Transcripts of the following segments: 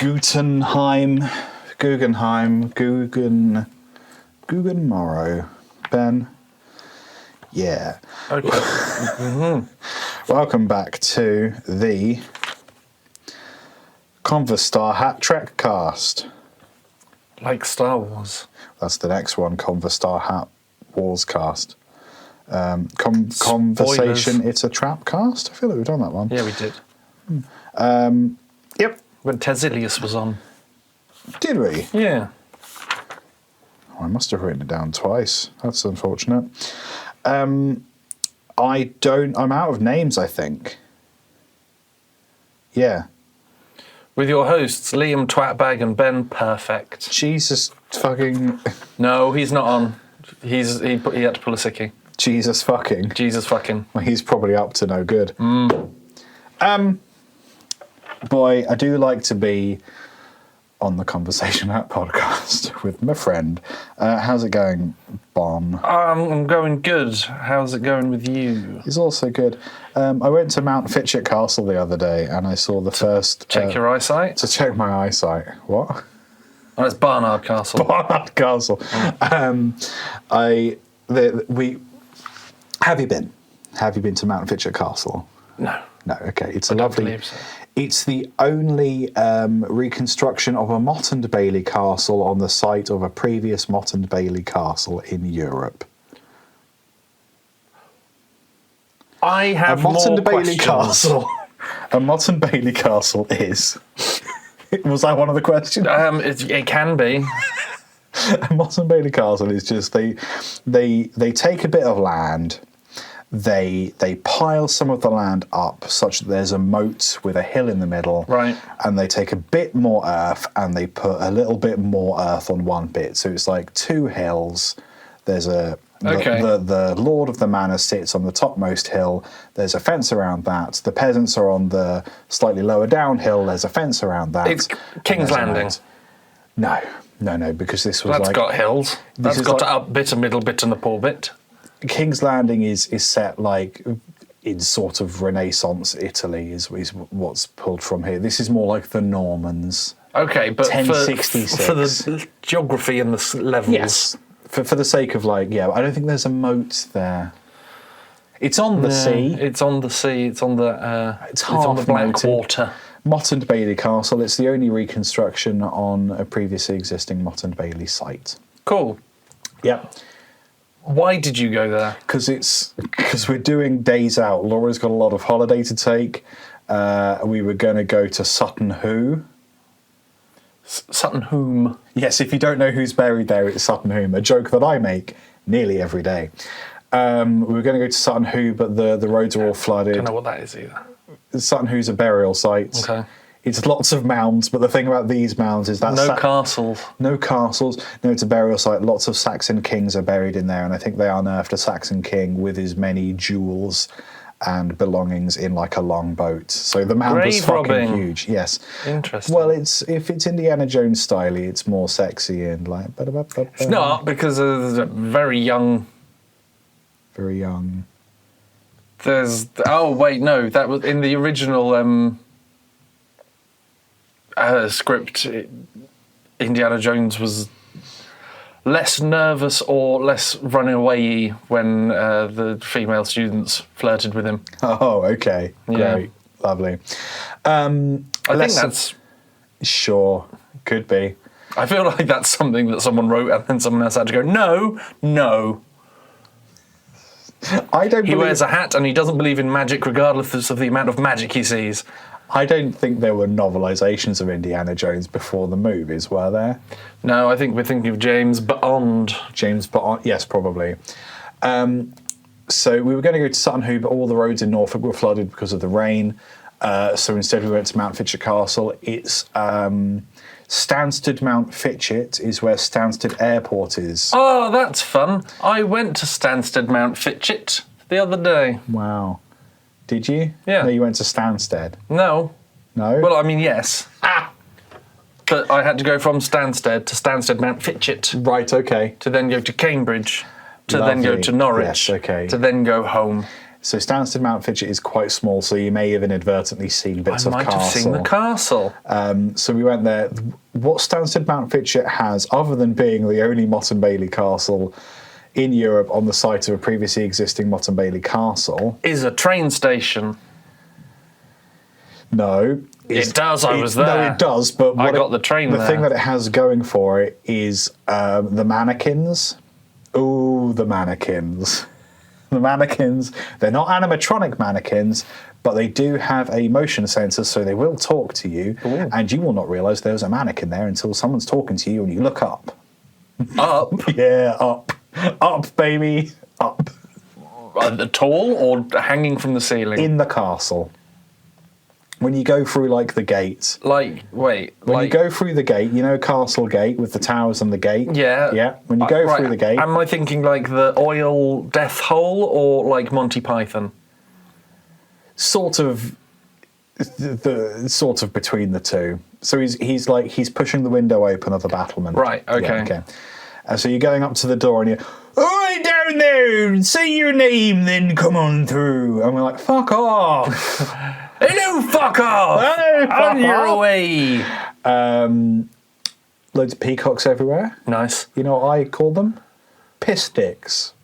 Guggenheim, Morrow, Ben. Yeah. Okay. Welcome back to the Converstar Hat Trek cast. Like Star Wars. That's the next one, Converstar Hat Wars cast. Conversation, it's a trap cast. I feel like we've done that one. Yeah, we did. Yep. When Tezilius was on. Did we? Yeah. Oh, I must have written it down twice. That's unfortunate. I'm out of names, I think. Yeah. With your hosts, Liam Twatbag and Ben Perfect. Jesus fucking... No, he's not on. He had to pull a sickie. Jesus fucking. Jesus fucking. Well, he's probably up to no good. Boy, I do like to be on the Conversation Hat podcast with my friend. How's it going, Bon? I'm going good. How's it going with you? It's also good. I went to Mount Fitchett Castle the other day and I saw the first... Check your eyesight? To check my eyesight. What? Oh, it's Barnard Castle. Barnard Castle. Have you been? Have you been to Mount Fitchett Castle? No. No, okay. It's I a don't lovely... believe so. It's the only reconstruction of a Mott and Bailey castle on the site of a previous Mott and Bailey castle in Europe. I have Mott more and Bailey questions. Castle. A Mott and Bailey castle is... Was that one of the questions? It can be. A Mott and Bailey castle is just they take a bit of land. They pile some of the land up such that there's a moat with a hill in the middle. Right. And they take a bit more earth and they put a little bit more earth on one bit. So it's like two hills. There's a... Okay. The Lord of the Manor sits on the topmost hill. There's a fence around that. The peasants are on the slightly lower down hill. There's a fence around that. It's King's Landing. No, because this was That's got hills. That's got like, a up bit, a middle bit, and a poor bit. King's Landing is set like in sort of Renaissance Italy is what's pulled from here. This is more like the Normans. Okay, but 1066. for the geography and the levels. Yes. For the sake of I don't think there's a moat there. It's on the sea. It's on the sea. It's on the. It's on the black half-moated. water. Mott and Bailey Castle. It's the only reconstruction on a previously existing Mott and Bailey site. Cool. Yep. Why did you go there? Because we're doing days out. Laura's got a lot of holiday to take. We were going to go to Sutton Hoo. Sutton Whom? Yes, if you don't know who's buried there, it's Sutton Hoo. A joke that I make nearly every day. We were going to go to Sutton Hoo, but the roads are all flooded. I don't know what that is either. Sutton Hoo's a burial site. Okay. It's lots of mounds, but the thing about these mounds is that... castles. No castles. No, it's a burial site. Lots of Saxon kings are buried in there, and I think they unearthed a Saxon king with his many jewels and belongings in like a long boat. So the mound was fucking huge. Yes. Interesting. Well, if it's Indiana Jones style, it's more sexy and like... It's not, because there's a very young... Very young. There's... Oh, wait, no. That was in the original script. Indiana Jones was less nervous or less running away when the female students flirted with him. Oh, okay. Yeah. Great. Lovely. I think that's... Sure. Could be. I feel like that's something that someone wrote and then someone else had to go, no. He wears a hat and he doesn't believe in magic regardless of the amount of magic he sees. I don't think there were novelizations of Indiana Jones before the movies, were there? No, I think we're thinking of James Bond. James Bond, yes, probably. So we were going to go to Sutton Hoo, but all the roads in Norfolk were flooded because of the rain. So instead we went to Mount Fitchett Castle. It's Stansted Mount Fitchett is where Stansted Airport is. Oh, that's fun. I went to Stansted Mount Fitchett the other day. Wow. Did you? Yeah. No, you went to Stansted. No. No? Well, I mean, yes. But I had to go from Stansted to Stansted Mount Fitchett. Right, okay. To then go to Cambridge. To then go to Norwich. Yes, okay. To then go home. So Stansted Mount Fitchett is quite small, so you may have inadvertently seen bits of I might castle. have seen the castle. So we went there. What Stansted Mount Fitchett has, other than being the only Motte and Bailey castle in Europe on the site of a previously existing Motte and Bailey castle, Is a train station. no. It does, I was there. No, it does, but I got the train The there. thing that it has going for it is the mannequins. Ooh, the mannequins. The mannequins, they're not animatronic mannequins, but they do have a motion sensor, so they will talk to you, and you will not realise there's a mannequin there until someone's talking to you and you look up. Up? Yeah, up. Up, baby. Up. Tall or hanging from the ceiling? In the castle. When you go through, like, the gate. Wait. When you go through the gate, you know Castle Gate with the towers and the gate? Yeah. Yeah. When you go through the gate. Am I thinking like the oil death hole or like Monty Python? Sort of between the two. So he's pushing the window open of the battlement. Right, okay. Yeah, okay. So you're going up to the door and you're, "Oi, down there, say your name, then come on through." And we're like, "Fuck off." Hello, fuck off! Hello, fuck On your off. way! Loads of peacocks everywhere. Nice. You know what I call them? Piss sticks.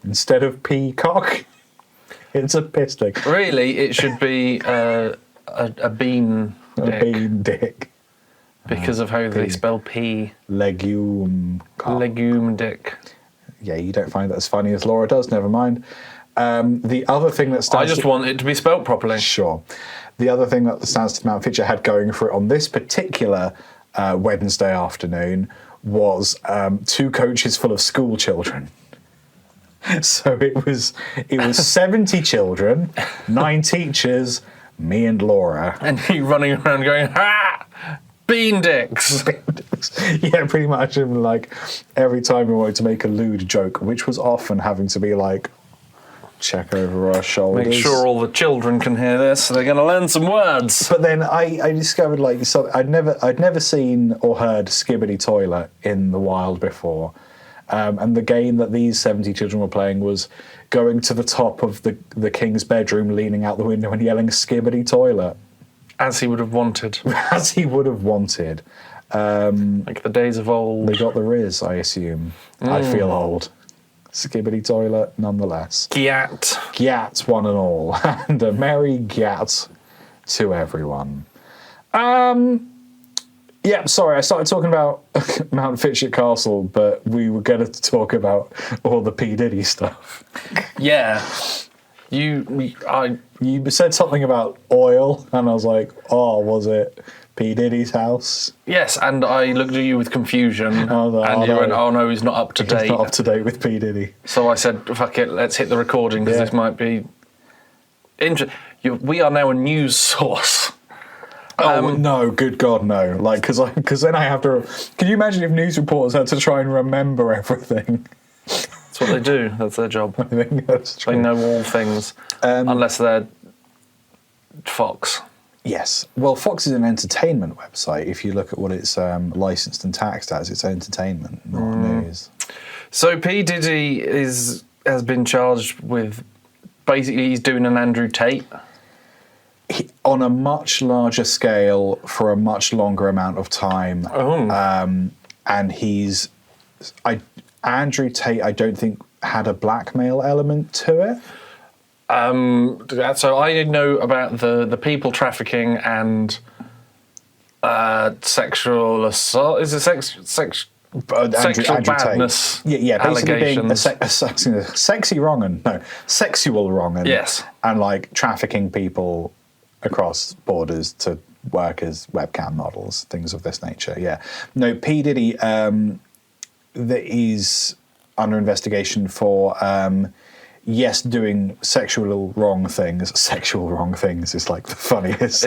Instead of peacock, it's a piss stick. Really, it should be a bean A dick bean dick. because of how they spell P. Legume cock. Legume dick. Yeah, you don't find that as funny as Laura does, never mind. The other thing that stands... I just want it to be spelt properly. Sure. The other thing that the Stansted Mount Fitchett had going for it on this particular Wednesday afternoon was 2 coaches full of school children. So it was 70 children, 9 teachers, me and Laura. And you running around going, ha! Bean dicks! Yeah, pretty much. And like every time we wanted to make a lewd joke, which was often having to be like, check over our shoulders. Make sure all the children can hear this. They're going to learn some words. But then I discovered like I'd never seen or heard Skibbity Toilet in the wild before, and the game that these 70 children were playing was going to the top of the king's bedroom, leaning out the window and yelling "Skibbity Toilet," As he would have wanted. as he would have wanted. Like the days of old. They got the riz, I assume. I feel old. Skibbity Toilet, nonetheless. Gyat. Gyat, one and all, and a merry gyat to everyone. Yeah, sorry, I started talking about Mount Fitchett Castle, but we were going to talk about all the P. Diddy stuff. Yeah. You said something about oil, and I was like, oh, was it P. Diddy's house? Yes, and I looked at you with confusion, and you went, "Oh no, he's not up to date." He's not up to date with P. Diddy. So I said, "Fuck it, let's hit the recording because this might be interesting." We are now a news source. Oh no! Good God, no! Like, because then I have to. Can you imagine if news reporters had to try and remember everything? That's what they do. That's their job. I think that's true. They know all things, unless they're Fox. Yes. Well, Fox is an entertainment website. If you look at what it's licensed and taxed as, it's entertainment, not news. So P. Diddy has been charged with basically he's doing an Andrew Tate. On a much larger scale for a much longer amount of time. And Andrew Tate, I don't think, had a blackmail element to it. So I know about the people trafficking and sexual assault. Is it sexual Andrew badness? Tate. Yeah, basically being allegations. sexual wrong'un. Yes. And like trafficking people across borders to work as webcam models, things of this nature. Yeah. No, P. Diddy that is under investigation for yes, doing sexual wrong things. Sexual wrong things is like the funniest.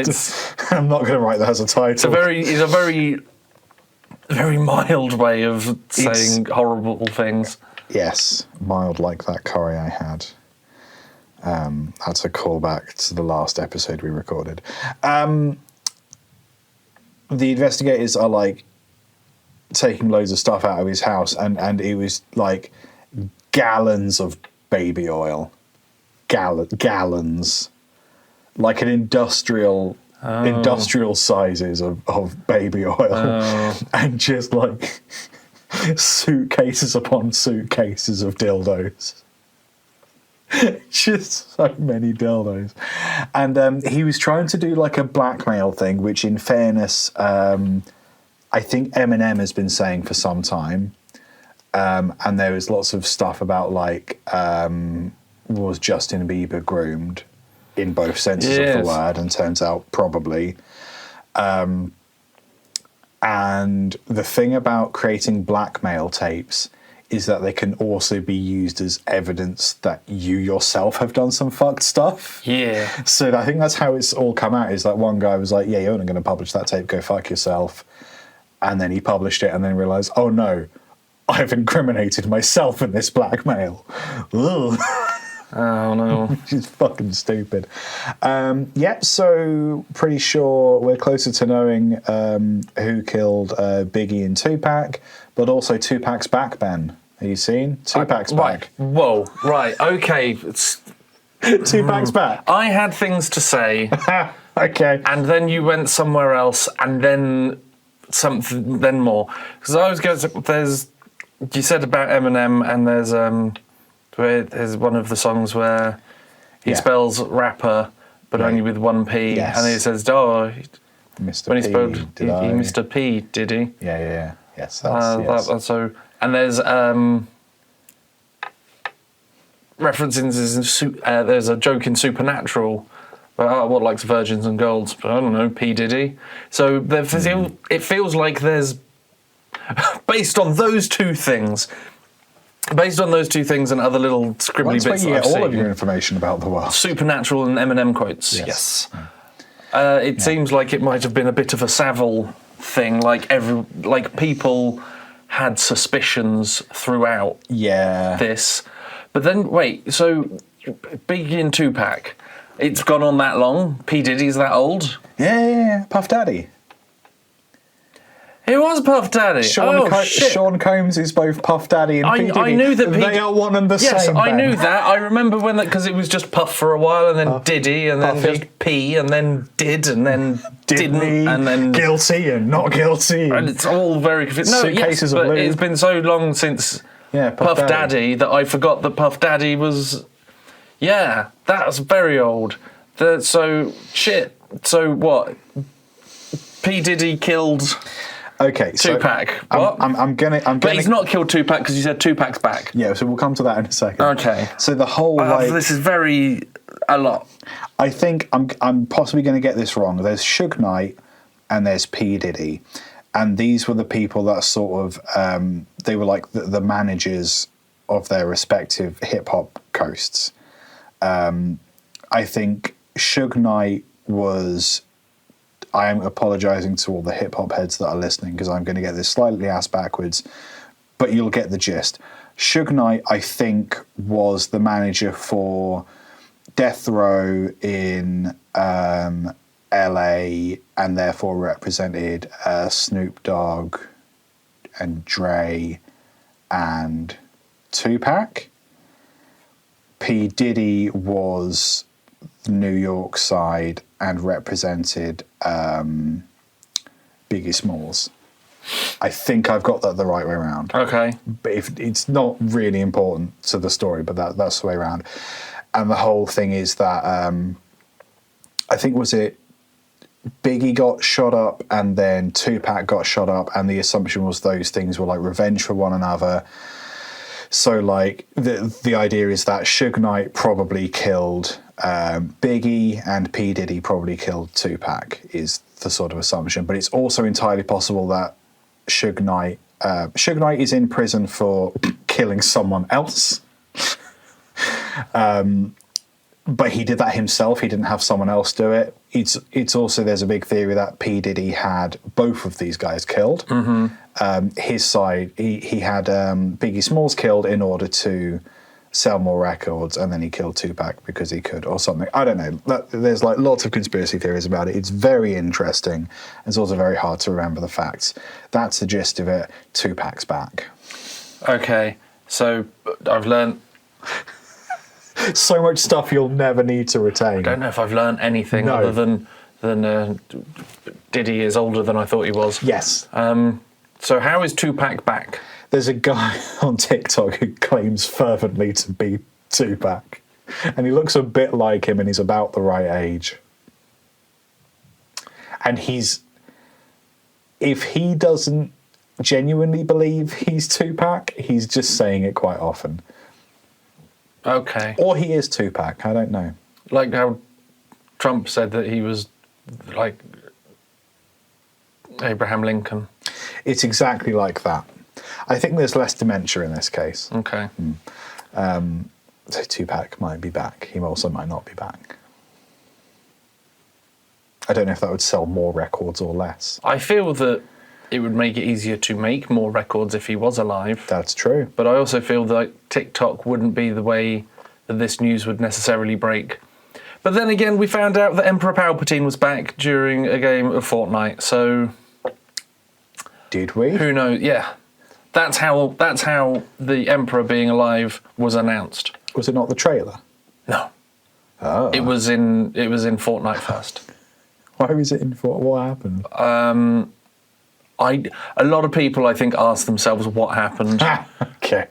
I'm not going to write that as a title. It's a very mild way of saying horrible things. Yes, mild like that curry I had. That's a callback to the last episode we recorded. The investigators are like taking loads of stuff out of his house, and it was like gallons of baby oil. gallons, like an industrial sizes of baby oil, and just like suitcases upon suitcases of dildos. Just so many dildos. And he was trying to do like a blackmail thing, which in fairness, I think Eminem has been saying for some time. And there was lots of stuff about like, was Justin Bieber groomed in both senses of the word? And turns out probably. And the thing about creating blackmail tapes is that they can also be used as evidence that you yourself have done some fucked stuff. Yeah. So I think that's how it's all come out, is that one guy was like, yeah, you're not going to publish that tape, go fuck yourself. And then he published it and then realised, oh no, I've incriminated myself in this blackmail. Ugh. Oh no. Which is fucking stupid. So pretty sure we're closer to knowing who killed Biggie and Tupac, but also Tupac's back, Ben. Have you seen? Tupac's back. Whoa, right, okay. Tupac's back. I had things to say. Okay. And then you went somewhere else, and then then more. Because I was going to, you said about Eminem, and there's one of the songs where he spells rapper, but only with one P, and he says, "Oh, Mr. when he P, spelled did he I? Mr. P, did he?" Yeah. Yes, that's yes. So, and there's references in there's a joke in Supernatural. What likes virgins and golds? But I don't know, P Diddy. So it feels like there's, based on those two things and other little scribbly bits you that get I've all seen, of your information about the world. Supernatural and Eminem quotes. Yes. It seems like it might have been a bit of a Savile thing. Like people had suspicions throughout. Yeah. This, but then wait. So Biggie and Tupac. It's gone on that long? P. Diddy's that old? Yeah. Puff Daddy. It was Puff Daddy. Shit. Sean Combs is both Puff Daddy and P. Diddy. I knew that they are one and the same. Yes, I Ben. knew that. I remember when because it was just Puff for a while, and then Puff, Diddy, and then Puffy. just P, and then did, and then didn't, and then guilty and not guilty. And it's all very confusing. No, Suitcases of but lube. it's been so long since Puff Daddy that I forgot that Puff Daddy was. Yeah, that's very old. So what? P. Diddy killed Tupac. So I'm gonna. But he's not killed Tupac because you said Tupac's back. Yeah, so we'll come to that in a second. Okay. So the whole this is a lot. I think I'm possibly going to get this wrong. There's Suge Knight and there's P. Diddy, and these were the people that sort of they were like the managers of their respective hip hop coasts. I think Suge Knight was. I am apologising to all the hip hop heads that are listening because I'm going to get this slightly ass backwards, but you'll get the gist. Suge Knight, I think, was the manager for Death Row in LA and therefore represented Snoop Dogg and Dre and Tupac. P. Diddy was the New York side and represented Biggie Smalls. I think I've got that the right way around. Okay. But it's not really important to the story, but that's the way around. And the whole thing is that I think Biggie got shot up and then Tupac got shot up, and the assumption was those things were like revenge for one another. So like the idea is that Suge Knight probably killed Biggie and P. Diddy probably killed Tupac is the sort of assumption. But it's also entirely possible that Suge Knight is in prison for killing someone else. But he did that himself. He didn't have someone else do it. It's also, there's a big theory that P. Diddy had both of these guys killed. Mm-hmm. His side, he had Biggie Smalls killed in order to sell more records, and then he killed Tupac because he could, or something. I don't know. There's like lots of conspiracy theories about it. It's very interesting. It's also very hard to remember the facts. That's the gist of it. Tupac's back. Okay, so I've learned So much stuff you'll never need to retain. I don't know if I've learned anything No. other than Diddy is older than I thought he was. Yes. So how is Tupac back? There's a guy on TikTok who claims fervently to be Tupac. And he looks a bit like him and he's about the right age. And if he doesn't genuinely believe he's Tupac, he's just saying it quite often. Okay. Or he is Tupac, I don't know. Like how Trump said that he was like Abraham Lincoln. It's exactly like that. I think there's less dementia in this case. Okay. So Tupac might be back. He also might not be back. I don't know if that would sell more records or less. I feel that it would make it easier to make more records if he was alive. That's true. But I also feel that TikTok wouldn't be the way that this news would necessarily break. But then again, we found out that Emperor Palpatine was back during a game of Fortnite, so Did we? who knows? Yeah. That's how the Emperor being alive was announced. Was it not the trailer? No. Oh. It was in Fortnite first. Why was it in what happened? A lot of people, I think, asked themselves what happened. Okay.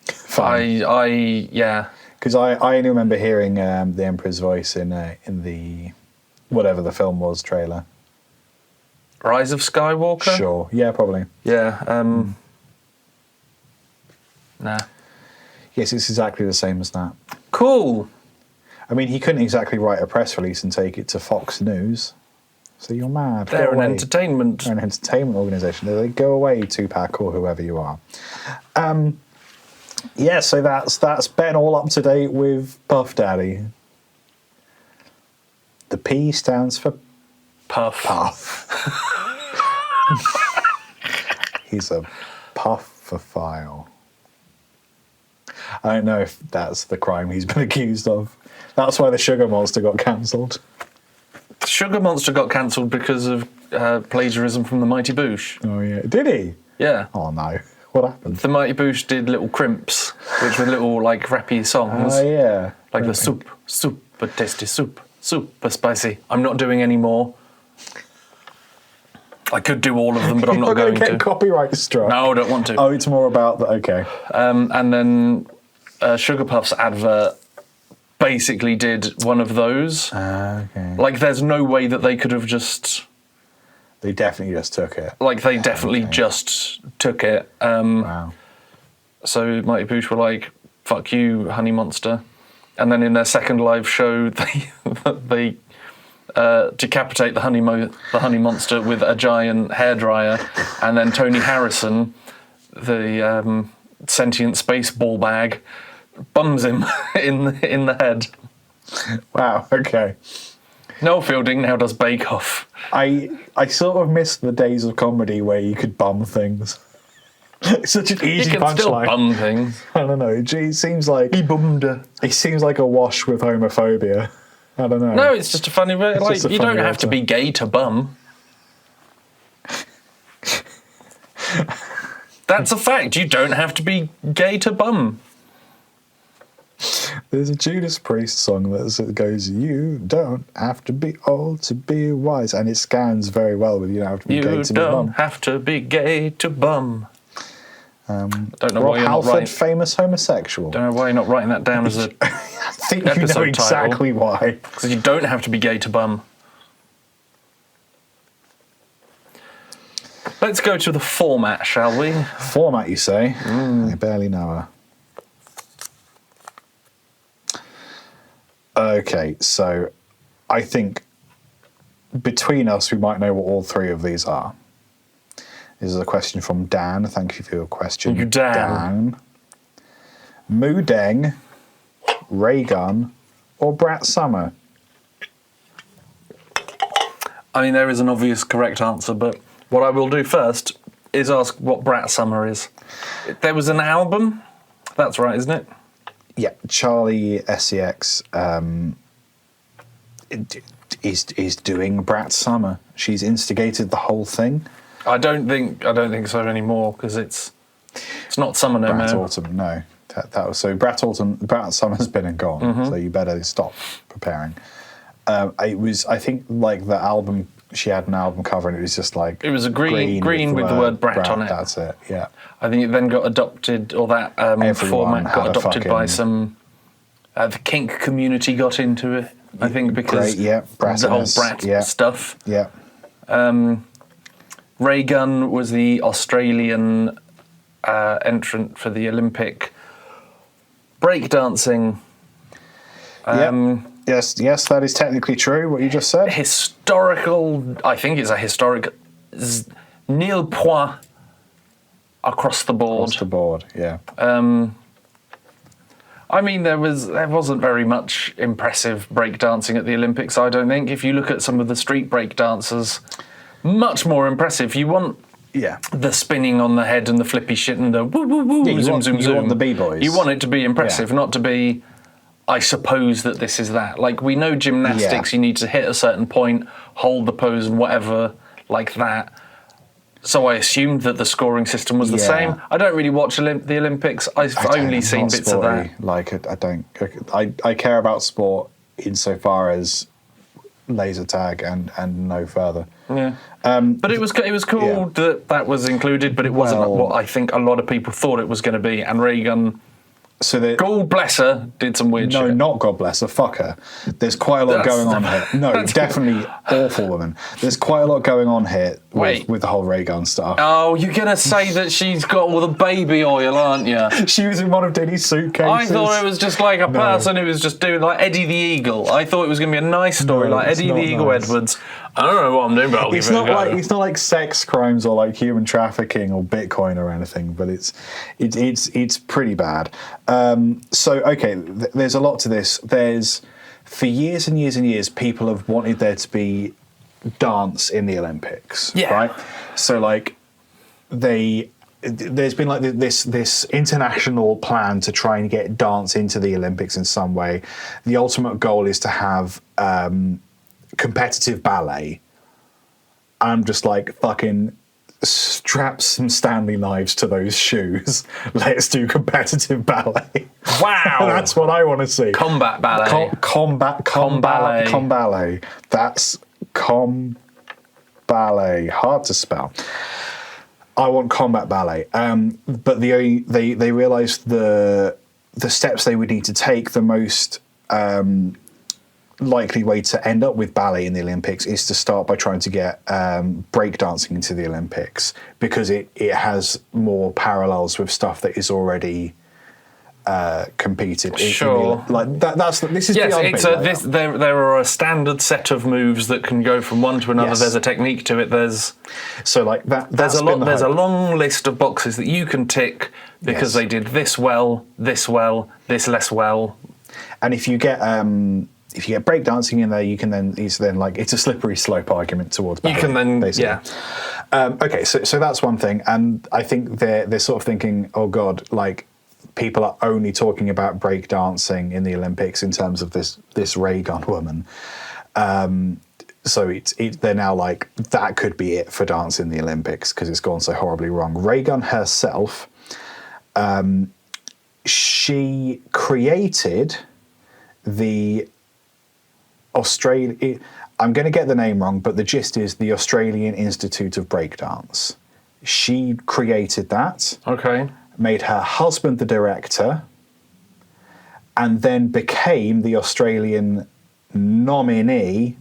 Fine. Yeah. Because I only remember hearing the Emperor's voice in the whatever the film was trailer. Rise of Skywalker? Sure. Yeah, probably. Yeah. Nah. Yes, it's exactly the same as that. Cool. I mean, he couldn't exactly write a press release and take it to Fox News. So you're mad. They're Go an away. entertainment. They're an entertainment organisation. They go away, Tupac or whoever you are. Yeah, so that's Ben all up to date with Puff Daddy. The P stands for Puff. Puff. He's a puffophile. I don't know if that's the crime he's been accused of. That's why the Sugar Monster got cancelled. Sugar Monster got cancelled because of plagiarism from the Mighty Boosh. Oh, yeah. Did he? Yeah. Oh, no. What happened? The Mighty Boosh did little crimps, which were little, like, rappy songs. Oh, yeah. Like the super tasty soup, super spicy. I'm not doing any more. I could do all of them, but I'm not going get to. copyright struck. No, I don't want to. Oh, it's more about the... Okay. And then Sugar Puff's advert basically did one of those. Okay. Like, there's no way that they could have just... They definitely just took it. Like, they definitely just took it. Wow. So Mighty Boosh were like, fuck you, Honey Monster. And then in their second live show, they decapitate the honey monster with a giant hairdryer, and then Tony Harrison, the sentient space ball bag, bums him in the head. Wow, okay. Noel Fielding now does Bake Off. I sort of miss the days of comedy where you could bum things. It's such an easy He can still punchline. bum things. I don't know. It seems like He bummed her. it seems like a wash with homophobia. I don't know. No, it's just a funny way. Like, just a you funny don't have way to to- be gay to bum. That's a fact. You don't have to be gay to bum. There's a Judas Priest song that goes, "You don't have to be old to be wise," and it scans very well with "You don't have to be gay You to be don't mum. have to be gay to bum. Don't know Rob why you're not Halford, writing. famous homosexual. Don't know why you're not writing that down as a. I think you know episode exactly why. Because you don't have to be gay to bum. Let's go to the format, shall we? Format, you say? I barely know her. Okay, so I think between us we might know what all three of these are. This is a question from Dan. Thank you for your question. You Dan. Moo Deng, Ray Gun, or Brat Summer? I mean, there is an obvious correct answer, but what I will do first is ask what Brat Summer is. There was an album. That's right, isn't it? Yeah, Charlie SEX is doing Brat Summer. She's instigated the whole thing. I don't think so anymore because it's not summer no Brat more. Autumn, no. That was so. Brat summer's been and gone, so you better stop preparing. It was, I think, like the album. She had an album cover, and it was just like it was a green with the word Brat on it. That's it. Yeah. I think it then got adopted, or that format got adopted by some. The kink community got into it. I think because the whole Brat stuff. Yeah. Ray Gunn was the Australian entrant for the Olympic breakdancing. Yes, that is technically true, what you just said. I think it's a historic nil point across the board. Across the board, yeah. I mean, there wasn't very much impressive breakdancing at the Olympics, I don't think. If you look at some of the street breakdancers, much more impressive. You want the spinning on the head and the flippy shit and the woo woo woo zoom zoom zoom. You want the b-boys. You want it to be impressive, not to be, I suppose that this is that. Like, we know gymnastics, you need to hit a certain point, hold the pose and whatever, like that. So I assumed that the scoring system was the same. I don't really watch the Olympics. I've only seen bits of that. Like, I care about sport insofar as laser tag and no further. Yeah. But it was cool that was included, but it wasn't what I think a lot of people thought it was going to be. And Reagan, God bless her, did some weird shit. No, not God bless her, fuck her. There's quite a lot going on here. No, definitely awful woman. There's quite a lot going on here with the whole ray gun stuff. Oh, you're going to say that she's got all the baby oil, aren't you? She was in one of Diddy's suitcases. I thought it was just like a person who was just doing like Eddie the Eagle. I thought it was going to be a nice story, like Eddie the Eagle Edwards. I don't know what I'm doing, but it's not like sex crimes or like human trafficking or Bitcoin or anything, but it's pretty bad. There's a lot to this. There's, for years and years and years, people have wanted there to be dance in the Olympics, right? So like there's been like this international plan to try and get dance into the Olympics in some way. The ultimate goal is to have competitive ballet. I'm just like, fucking strap some Stanley knives to those shoes. Let's do competitive ballet. Wow. That's what I want to see. Combat ballet. Comballet. That's ballet. Hard to spell. I want combat ballet. But they realised the steps they would need to take, the most likely way to end up with ballet in the Olympics is to start by trying to get breakdancing into the Olympics, because it has more parallels with stuff that is already competed. Sure. This is the argument. There are a standard set of moves that can go from one to another. Yes. There's a technique to it. There's a long list of boxes that you can tick because they did this well, this less well. And if you get breakdancing in there, you can then it's a slippery slope argument towards ballet. You can then basically. Okay, so that's one thing, and I think they're sort of thinking, oh god, like people are only talking about breakdancing in the Olympics in terms of this ray gun woman. So they're now like, that could be it for dance in the Olympics because it's gone so horribly wrong. Ray Gun herself, she created the I'm going to get the name wrong, but the gist is the Australian Institute of Breakdance. She created that. Okay. Made her husband the director, and then became the Australian nominee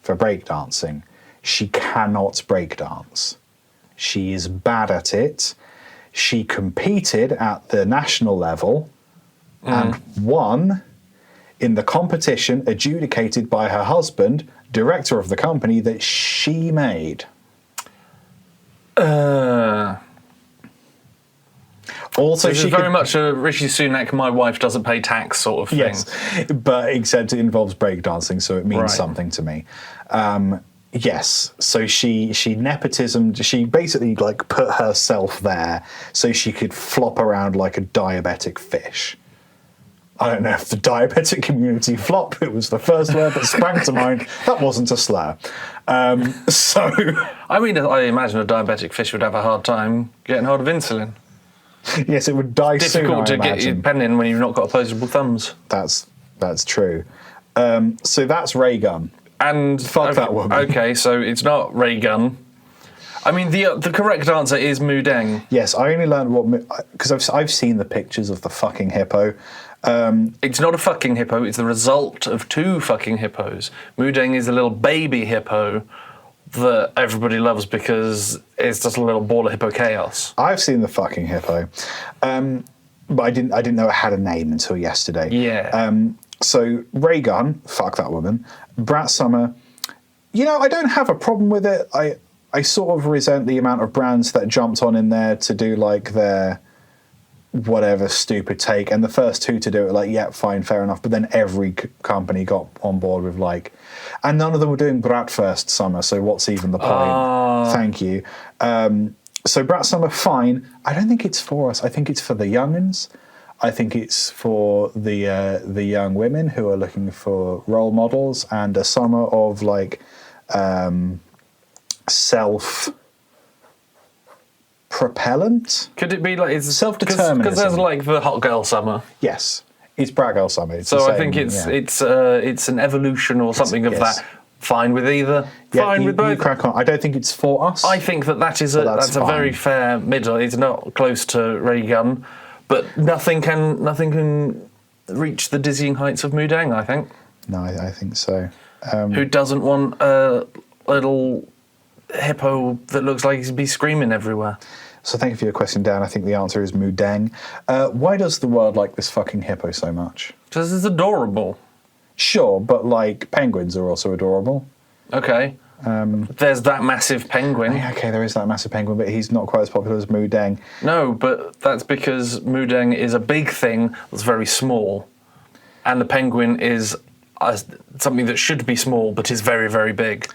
for breakdancing. She cannot breakdance. She is bad at it. She competed at the national level and won in the competition adjudicated by her husband, director of the company that she made. Also, this is very much a Rishi Sunak, my wife doesn't pay tax sort of thing. Yes, but except it involves breakdancing, so it means something to me. Yes, so she nepotism. She basically like put herself there so she could flop around like a diabetic fish. I don't know if the diabetic community flop. It was the first word that sprang to mind. That wasn't a slur. I mean, I imagine a diabetic fish would have a hard time getting hold of insulin. Yes, it would die soon, Difficult I to get your imagine. pen in when you've not got opposable thumbs. That's true. So that's ray gun. And Fuck that woman. Okay, so it's not ray gun. I mean, the correct answer is Moo Deng. Yes, I only learned what because I've seen the pictures of the fucking hippo. It's not a fucking hippo. It's the result of 2 fucking hippos. Moo Deng is a little baby hippo that everybody loves because it's just a little ball of hippo chaos. I've seen the fucking hippo, but I didn't know it had a name until yesterday. Yeah. So ray gun, fuck that woman. Brat Summer, I don't have a problem with it. I sort of resent the amount of brands that jumped on in there to do like their whatever stupid take, and the first 2 to do it, like, yeah, fine, fair enough. But then every company got on board with like, and none of them were doing Brat first summer. So what's even the point? Thank you. So Brat Summer, fine. I don't think it's for us. I think it's for the youngins. I think it's for the young women who are looking for role models and a summer of like self-propellant. Could it be like it's Self-determinism. Because there's like the hot girl summer. Yes, it's Brat Girl Summer. It's So the I same, think it's yeah. it's an evolution or something of yes. that. Fine with either. Yeah, Fine with you both. crack on. I don't think it's for us. I think that's a that's very fine. fair middle. It's not close to ray gun, but nothing can reach the dizzying heights of Moo Deng, I think. No, I think so. Who doesn't want a little hippo that looks like he'd be screaming everywhere? So thank you for your question, Dan. I think the answer is Moo Deng. Why does the world like this fucking hippo so much? Because it's adorable. Sure, but like penguins are also adorable. Okay. There's that massive penguin. Yeah, okay, there is that massive penguin, but he's not quite as popular as Moo Deng. No, but that's because Moo Deng is a big thing that's very small, and the penguin is something that should be small but is very, very big.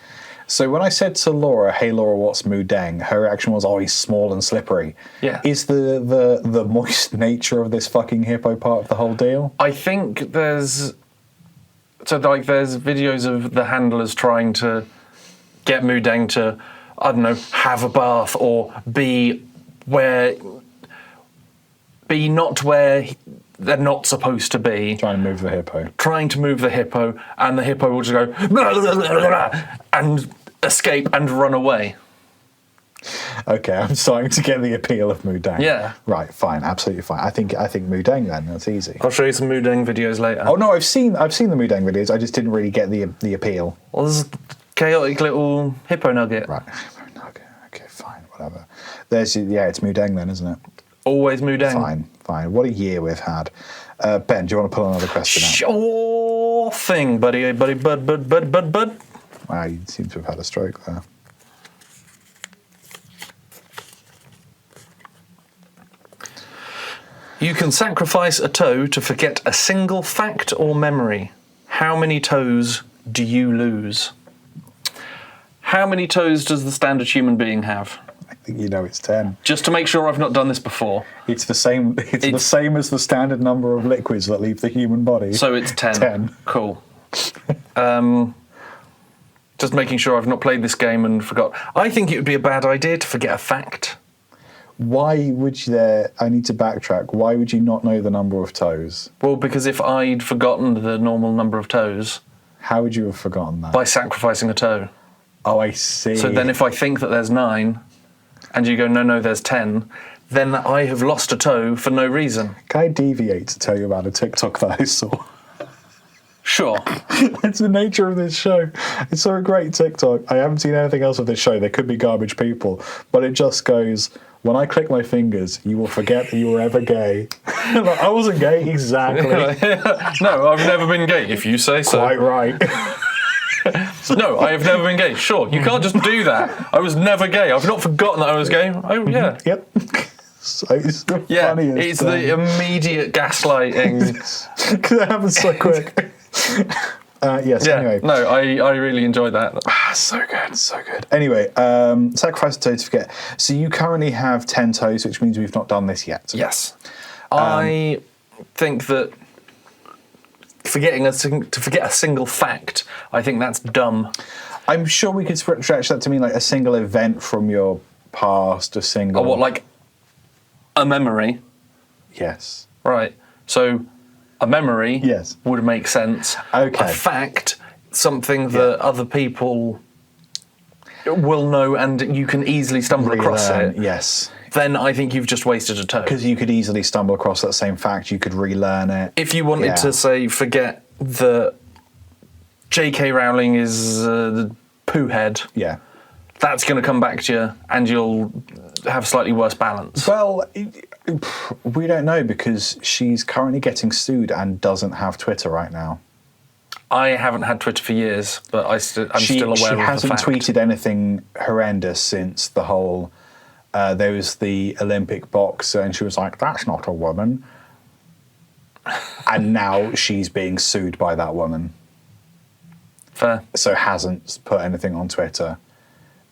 So when I said to Laura, "Hey Laura, what's Moo Deng?" her reaction was, "Oh, he's small and slippery." Yeah. Is the moist nature of this fucking hippo part of the whole deal? I think there's videos of the handlers trying to get Moo Deng to, I don't know, have a bath or be not where they're not supposed to be. Trying to move the hippo. Trying to move the hippo, and the hippo will just go and escape and run away. Okay, I'm starting to get the appeal of Moo Deng. Yeah. Right, fine, absolutely fine. I think Moo Deng then, that's easy. I'll show you some Moo Deng videos later. Oh no, I've seen the Moo Deng videos, I just didn't really get the appeal. Well, this is a chaotic little hippo nugget. Right. Okay, fine, whatever. It's Moo Deng then, isn't it? Always Moo Deng. Fine. What a year we've had. Ben, do you want to pull another question out? Sure thing, buddy. Bud. Wow, you seem to have had a stroke there. You can sacrifice a toe to forget a single fact or memory. How many toes do you lose? How many toes does the standard human being have? I think it's 10. Just to make sure I've not done this before. It's the same the same as the standard number of liquids that leave the human body. So it's 10. 10. Cool. Just making sure I've not played this game and forgot. I think it would be a bad idea to forget a fact. Why would you I need to backtrack. Why would you not know the number of toes? Well, because if I'd forgotten the normal number of toes... How would you have forgotten that? By sacrificing a toe. Oh, I see. So then if I think that there's 9, and you go, no, there's 10, then I have lost a toe for no reason. Can I deviate to tell you about a TikTok that I saw? Sure. It's the nature of this show. It's so a great TikTok. I haven't seen anything else of this show. They could be garbage people. But it just goes, when I click my fingers, you will forget that you were ever gay. Like, I wasn't gay, exactly. No, I've never been gay, if you say so. Quite right. No, I have never been gay. Sure, you can't just do that. I was never gay. I've not forgotten that I was gay. Oh, yeah. Yep. So it's the Yeah, funniest it's thing. the immediate gaslighting. Because it happens so quick. Yes, Yeah, anyway. no, I really enjoyed that. So good. Anyway, sacrifice a toe to forget. So you currently have 10 toes, which means we've not done this yet. Yes. I think that to forget a single fact, I think that's dumb. I'm sure we could stretch that to mean like a single event from your past, a single... Or what, like a memory. Yes. Right. So a memory Yes. would make sense. Okay. A fact, something that other people will know and you can easily stumble across Relearn, it. yes. Then I think you've just wasted a toe. Because you could easily stumble across that same fact. You could relearn it. If you wanted to say, forget that J.K. Rowling is the poo head, Yeah. that's going to come back to you and you'll have slightly worse balance. Well, we don't know because she's currently getting sued and doesn't have Twitter right now. I haven't had Twitter for years, but I'm still aware of the fact. She hasn't tweeted anything horrendous since the whole... there was the Olympic boxer and she was like, that's not a woman. And now she's being sued by that woman. Fair. So hasn't put anything on Twitter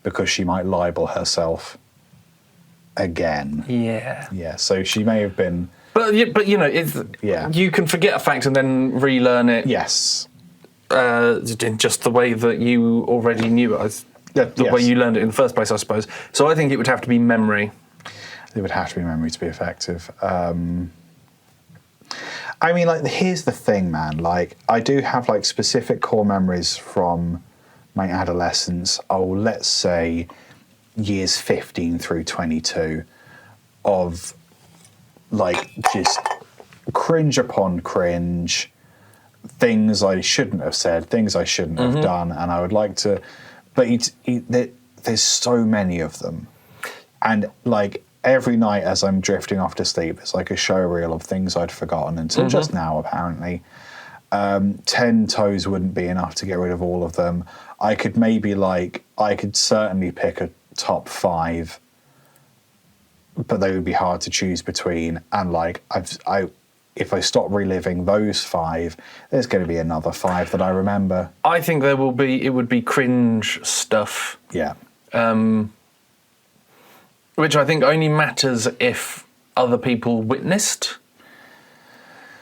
because she might libel herself again. Yeah. Yeah, so she may have been... But you know, you can forget a fact and then relearn it. Yes. In just the way that you already knew it. The way you learned it in the first place, I suppose. So I think it would have to be memory. It would have to be memory to be effective. I mean, like, here's the thing, man. Like, I do have, like, specific core memories from my adolescence. Oh, let's say years 15 through 22 of, like, just cringe upon cringe, things I shouldn't have said, things I shouldn't have done, and I would like to... But there's so many of them. And, like, every night as I'm drifting off to sleep, it's like a show reel of things I'd forgotten until just now, apparently. 10 toes wouldn't be enough to get rid of all of them. I could certainly pick a top 5, but they would be hard to choose between. And, like, if I stop reliving those 5, there's going to be another 5 that I remember. I think it would be cringe stuff. Yeah. Which I think only matters if other people witnessed.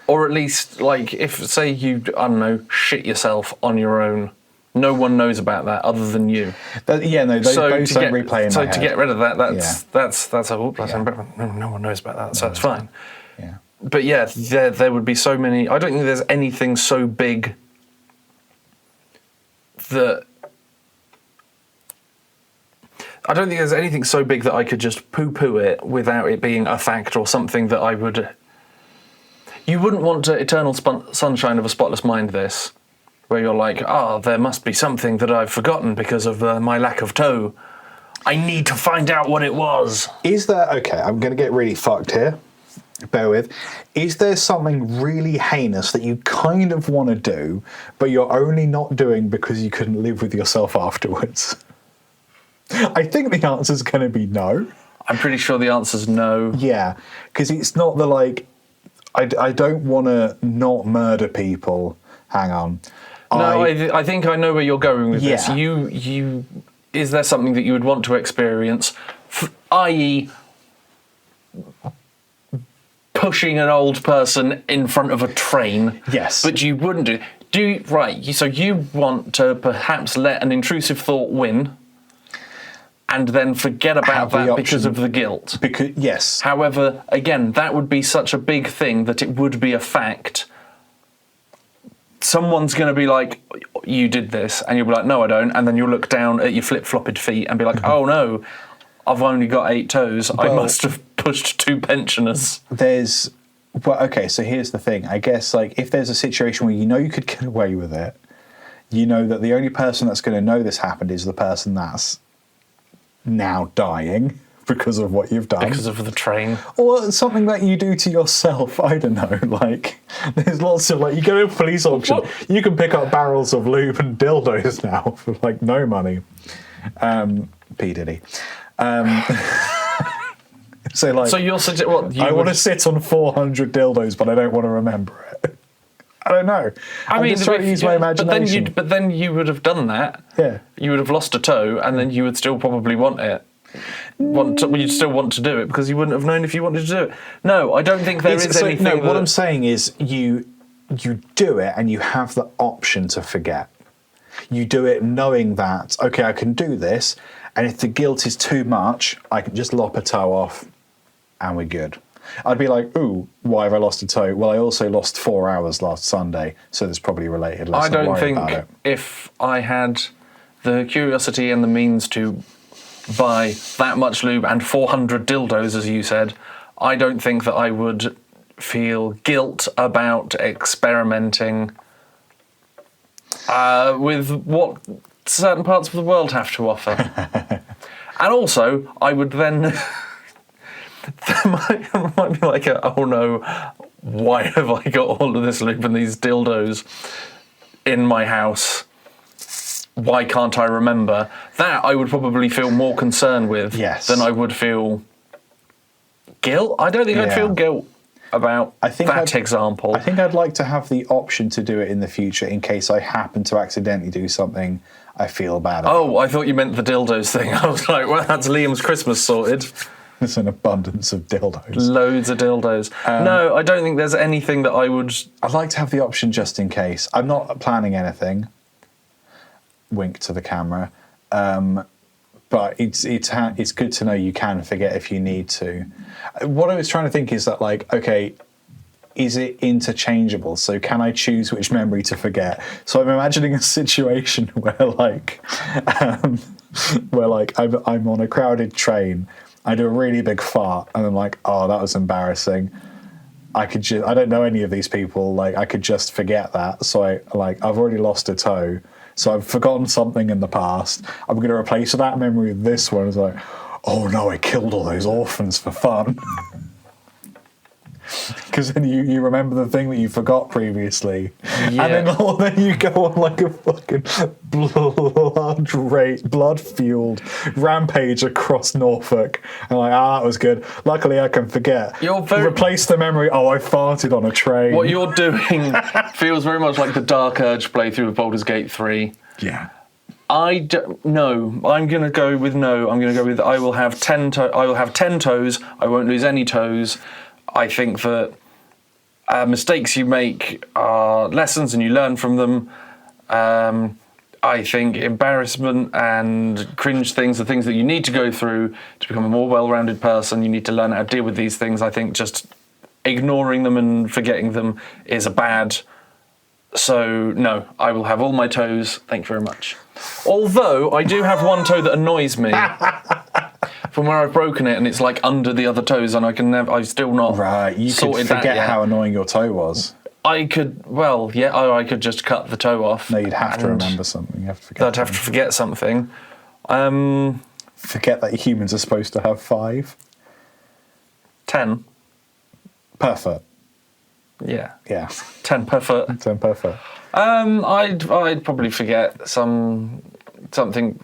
Or at least, like, if, say you, I don't know, shit yourself on your own, no one knows about that other than you. Those don't replay in my head. So to get rid of that, no one knows about that, so that's fine. Yeah. But yeah, there would be so many... I don't think there's anything so big that... I don't think there's anything so big that I could just poo-poo it without it being a fact or something that I would... You wouldn't want to Eternal Sunshine of a Spotless Mind this, where you're like, there must be something that I've forgotten because of my lack of toe. I need to find out what it was. Is there... Okay, I'm going to get really fucked here. Bear with. Is there something really heinous that you kind of want to do, but you're only not doing because you couldn't live with yourself afterwards? I think the answer's going to be no. I'm pretty sure the answer's no. Yeah, because it's not the, like... I don't want to not murder people. Hang on. No, I think I know where you're going with this. Is there something that you would want to experience, i.e., pushing an old person in front of a train? Yes. But you wouldn't do. So you want to perhaps let an intrusive thought win and then forget about that because of the guilt. Yes. However, again, that would be such a big thing that it would be a fact. Someone's going to be like, you did this, and you'll be like, no, I don't, and then you'll look down at your flip-flopped feet and be like, oh no, I've only got 8 toes. I must have pushed 2 pensioners. Okay, so here's the thing. I guess, like, if there's a situation where you know you could get away with it, you know that the only person that's going to know this happened is the person that's now dying because of what you've done. Because of the train. Or something that you do to yourself. I don't know. Like, there's lots of, like, you go to a police auction, you can pick up barrels of lube and dildos now for, like, no money. P. Diddy. So you're suggesting what? I want to sit on 400 dildos, but I don't want to remember it. I don't know. I'm just trying to use my imagination. But then you would have done that. Yeah. You would have lost a toe, and then you would still probably want it. You'd still want to do it because you wouldn't have known if you wanted to do it. No, I don't think there is anything. No, what I'm saying is you do it and you have the option to forget. You do it knowing that, okay, I can do this, and if the guilt is too much, I can just lop a toe off and we're good. I'd be like, ooh, why have I lost a toe? Well, I also lost 4 hours last Sunday, so there's probably related. Let's I not don't worry think about it. if I had the curiosity and the means to buy that much lube and 400 dildos, as you said, I don't think that I would feel guilt about experimenting with what certain parts of the world have to offer. And also, I would then... there might be like oh no, why have I got all of this lube and these dildos in my house? Why can't I remember? That I would probably feel more concerned with than I would feel guilt. I don't think I'd feel guilt about that example. I think I'd like to have the option to do it in the future in case I happen to accidentally do something I feel bad about. Oh, I thought you meant the dildos thing. I was like, well, that's Liam's Christmas sorted. There's an abundance of dildos. Loads of dildos. No, I don't think there's anything that I would... I'd like to have the option just in case. I'm not planning anything. Wink to the camera. But it's good to know you can forget if you need to. What I was trying to think is that, like, okay, is it interchangeable? So can I choose which memory to forget? So I'm imagining a situation where I'm on a crowded train. I do a really big fart, and I'm like, oh, that was embarrassing. I don't know any of these people. Like, I could just forget that. So I've already lost a toe. So I've forgotten something in the past. I'm going to replace that memory with this one. It's like, oh no, I killed all those orphans for fun. Because then you remember the thing that you forgot previously. Yeah. And then you go on like a fucking blood-fueled rampage across Norfolk. And like, that was good. Luckily, I can forget. Replace the memory, oh, I farted on a train. What you're doing feels very much like the Dark Urge playthrough of Baldur's Gate 3. Yeah. No. I'm going to go with no. I'm going to go with I will have 10 toes. I won't lose any toes. I think that mistakes you make are lessons and you learn from them. I think embarrassment and cringe things are things that you need to go through to become a more well-rounded person. You need to learn how to deal with these things. I think just ignoring them and forgetting them is a bad. So, no, I will have all my toes. Thank you very much. Although, I do have one toe that annoys me. From where I've broken it, and it's like under the other toes, and I've still not Right, you could forget how annoying your toe was. I could just cut the toe off. No, you'd have to remember something. You have to forget. I'd have to forget something. Forget that humans are supposed to have 5. 10. Perfect. Yeah. Yeah. 10 per foot. 10 per foot. I'd probably forget something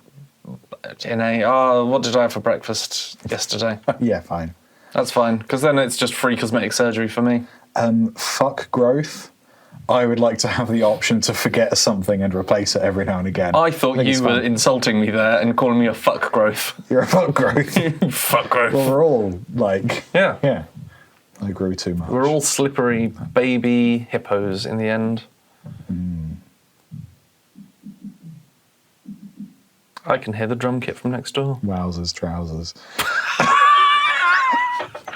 in what did I have for breakfast yesterday? Yeah, fine. That's fine, because then it's just free cosmetic surgery for me. Fuck growth. I would like to have the option to forget something and replace it every now and again. I thought you were insulting me there and calling me a fuck growth. You're a fuck growth. Fuck growth. Well, we're all like... Yeah. I grew too much. We're all slippery baby hippos in the end. I can hear the drum kit from next door. Wowzers trousers.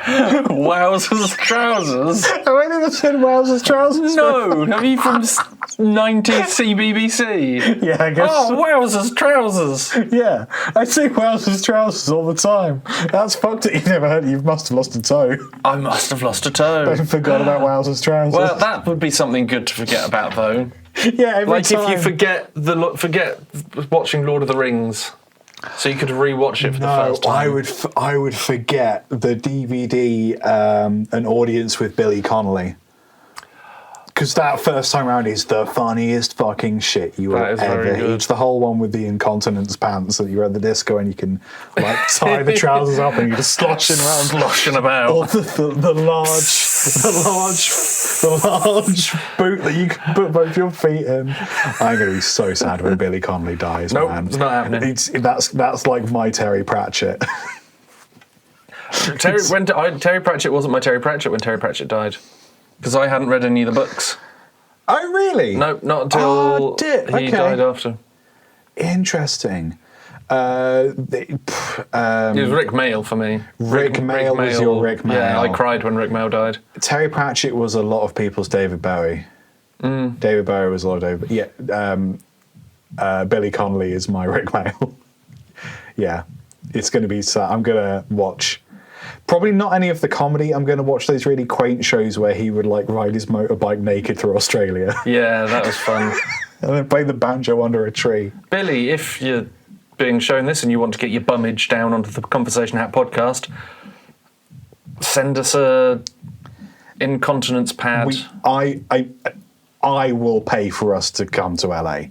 Wowzers trousers? Have I never said wowzers trousers? No, have you from 90s CBBC? Yeah, I guess. Oh, wowzers trousers. Yeah, I say wowzers trousers all the time. That's fucked it. You've never heard it. You must have lost a toe. I must have lost a toe. I forgot about wowzers trousers. Well, that would be something good to forget about, though. Yeah, every time. If you forget watching Lord of the Rings, so you could rewatch it for the first time. I would forget the DVD An Audience with Billy Connolly. Because that first time around is the funniest fucking shit you will ever eat. It's the whole one with the incontinence pants that you're at the disco and you can like tie the trousers up and you're just sloshing around. Sloshing about. Or the large boot that you can put both your feet in. I'm going to be so sad when Billy Connolly dies, man. It's not happening. That's like my Terry Pratchett. Terry Pratchett wasn't my Terry Pratchett when Terry Pratchett died. Because I hadn't read any of the books. Oh, really? No, not until he died after. Interesting. It was Rick Mail for me. Rick Mail was your Rick Mail. Yeah, I cried when Rick Mail died. Terry Pratchett was a lot of people's David Bowie. David Bowie was a lot of David. Yeah. Billy Connolly is my Rick Mail. Yeah. It's going to be sad. I'm going to watch... Probably not any of the comedy. I'm going to watch those really quaint shows where he would like ride his motorbike naked through Australia. Yeah, that was fun. And then play the banjo under a tree. Billy, if you're being shown this and you want to get your bummage down onto the Conversation Hat podcast, send us a incontinence pad. I will pay for us to come to LA.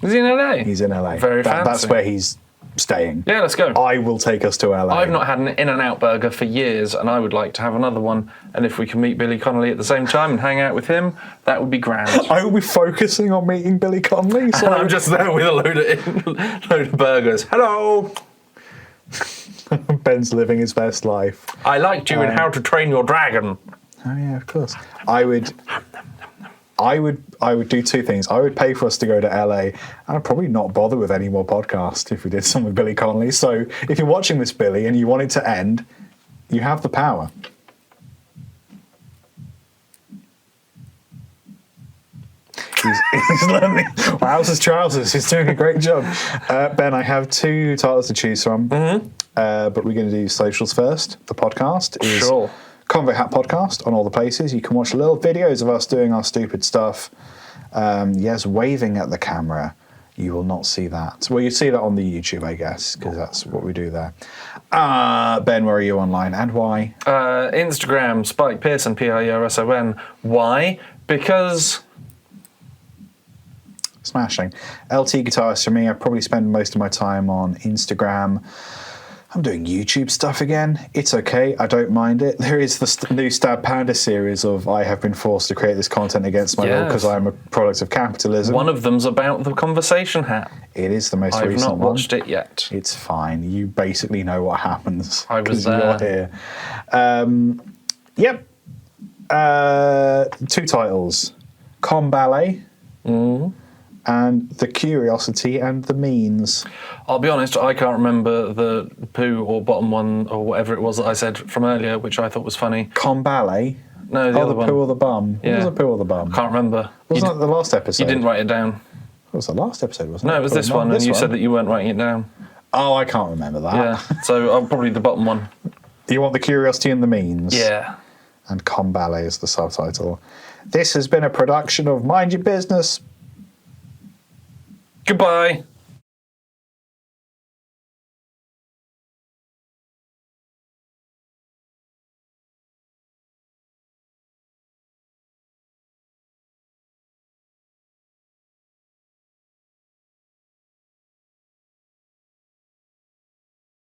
Is he in LA? He's in LA. Very fancy. That's where he's staying. Yeah, let's go. I will take us to LA. I've not had an In-N-Out burger for years, and I would like to have another one. And if we can meet Billy Connolly at the same time and hang out with him, that would be grand. I will be focusing on meeting Billy Connolly. So I'm just there with a load of burgers. Hello. Ben's living his best life. I liked you in How to Train Your Dragon. Oh yeah, of course. I would do two things. I would pay for us to go to LA, and I'd probably not bother with any more podcasts if we did some with Billy Connolly. So if you're watching this, Billy, and you want it to end, you have the power. He's learning. Wowzers trousers. He's doing a great job. Ben, I have two titles to choose from, but we're going to do socials first. The podcast is Sure. Convo Hat Podcast on all the places. You can watch little videos of us doing our stupid stuff. Yes, waving at the camera. You will not see that. Well, you see that on the YouTube, I guess, because that's what we do there. Ben, where are you online and why? Instagram, Spike Pearson, Pierson. Why? Because... Smashing. LT Guitarist for me, I probably spend most of my time on Instagram. I'm doing YouTube stuff again. It's okay. I don't mind it. There is the new Stab Panda series of I have been forced to create this content against my will because I am a product of capitalism. One of them's about the Conversation Hat. It is the most recent one. I've not watched it yet. It's fine. You basically know what happens. I was there. You're here. Two titles. Comballet. And The Curiosity and the Means. I'll be honest, I can't remember the poo or bottom one or whatever it was that I said from earlier, which I thought was funny. Comballet? No, the other the one. poo or the bum? Yeah. What was the poo or the bum? Can't remember. Wasn't that the last episode? You didn't write it down. It was the last episode, wasn't it? No, it was this one, and you said that you weren't writing it down. Oh, I can't remember that. Yeah, so probably the bottom one. You want The Curiosity and the Means? Yeah. And Comballet is the subtitle. This has been a production of Mind Your Business. Goodbye.